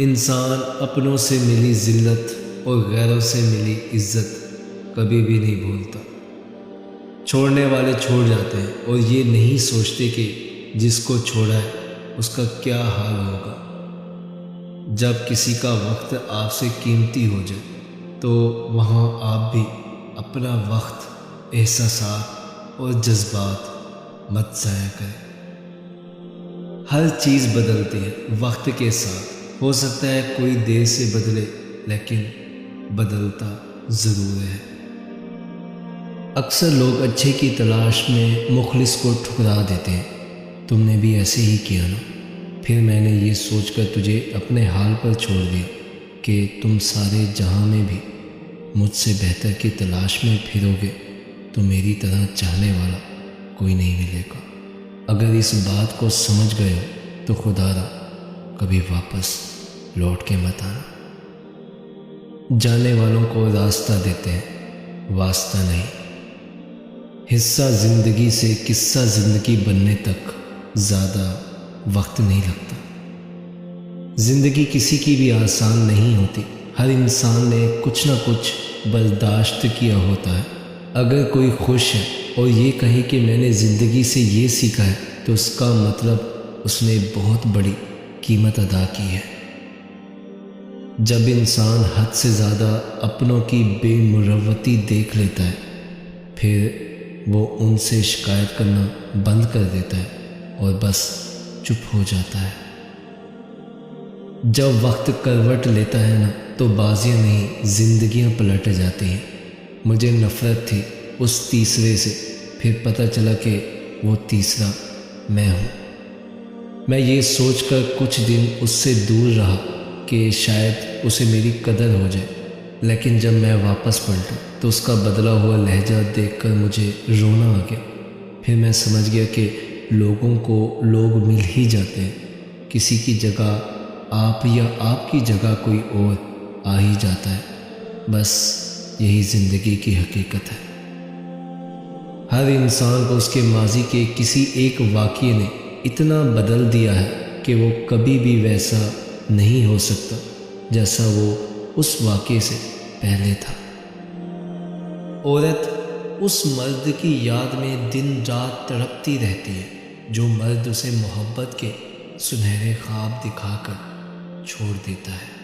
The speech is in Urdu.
انسان اپنوں سے ملی ذلت اور غیروں سے ملی عزت کبھی بھی نہیں بھولتا۔ چھوڑنے والے چھوڑ جاتے ہیں اور یہ نہیں سوچتے کہ جس کو چھوڑا ہے اس کا کیا حال ہوگا۔ جب کسی کا وقت آپ سے قیمتی ہو جائے تو وہاں آپ بھی اپنا وقت، احساسات اور جذبات مت ضائع کریں۔ ہر چیز بدلتی ہے وقت کے ساتھ، ہو سکتا ہے کوئی دیر سے بدلے لیکن بدلتا ضرور ہے۔ اکثر لوگ اچھے کی تلاش میں مخلص کو ٹھکرا دیتے ہیں۔ تم نے بھی ایسے ہی کیا نا؟ پھر میں نے یہ سوچ کر تجھے اپنے حال پر چھوڑ دیا کہ تم سارے جہاں میں بھی مجھ سے بہتر کی تلاش میں پھرو گے تو میری طرح چاہنے والا کوئی نہیں ملے گا۔ اگر اس بات کو سمجھ گئے ہو تو خدا را کبھی واپس لوٹ کے مت آنا۔ جانے والوں کو راستہ دیتے ہیں، واسطہ نہیں۔ حصہ زندگی سے قصہ زندگی بننے تک زیادہ وقت نہیں لگتا۔ زندگی کسی کی بھی آسان نہیں ہوتی، ہر انسان نے کچھ نہ کچھ برداشت کیا ہوتا ہے۔ اگر کوئی خوش ہے اور یہ کہے کہ میں نے زندگی سے یہ سیکھا ہے تو اس کا مطلب اس نے بہت بڑی قیمت ادا کی ہے۔ جب انسان حد سے زیادہ اپنوں کی بے مروتی دیکھ لیتا ہے پھر وہ ان سے شکایت کرنا بند کر دیتا ہے اور بس چپ ہو جاتا ہے۔ جب وقت کروٹ لیتا ہے نا تو بازیاں نہیں زندگیاں پلٹ جاتی ہیں۔ مجھے نفرت تھی اس تیسرے سے، پھر پتہ چلا کہ وہ تیسرا میں ہوں۔ میں یہ سوچ کر کچھ دن اس سے دور رہا کہ شاید اسے میری قدر ہو جائے، لیکن جب میں واپس پلٹا تو اس کا بدلا ہوا لہجہ دیکھ کر مجھے رونا آ گیا۔ پھر میں سمجھ گیا کہ لوگوں کو لوگ مل ہی جاتے ہیں، کسی کی جگہ آپ یا آپ کی جگہ کوئی اور آ ہی جاتا ہے، بس یہی زندگی کی حقیقت ہے۔ ہر انسان کو اس کے ماضی کے کسی ایک واقعے نے اتنا بدل دیا ہے کہ وہ کبھی بھی ویسا نہیں ہو سکتا جیسا وہ اس واقعے سے پہلے تھا۔ عورت اس مرد کی یاد میں دن رات تڑپتی رہتی ہے جو مرد اسے محبت کے سنہرے خواب دکھا کر چھوڑ دیتا ہے۔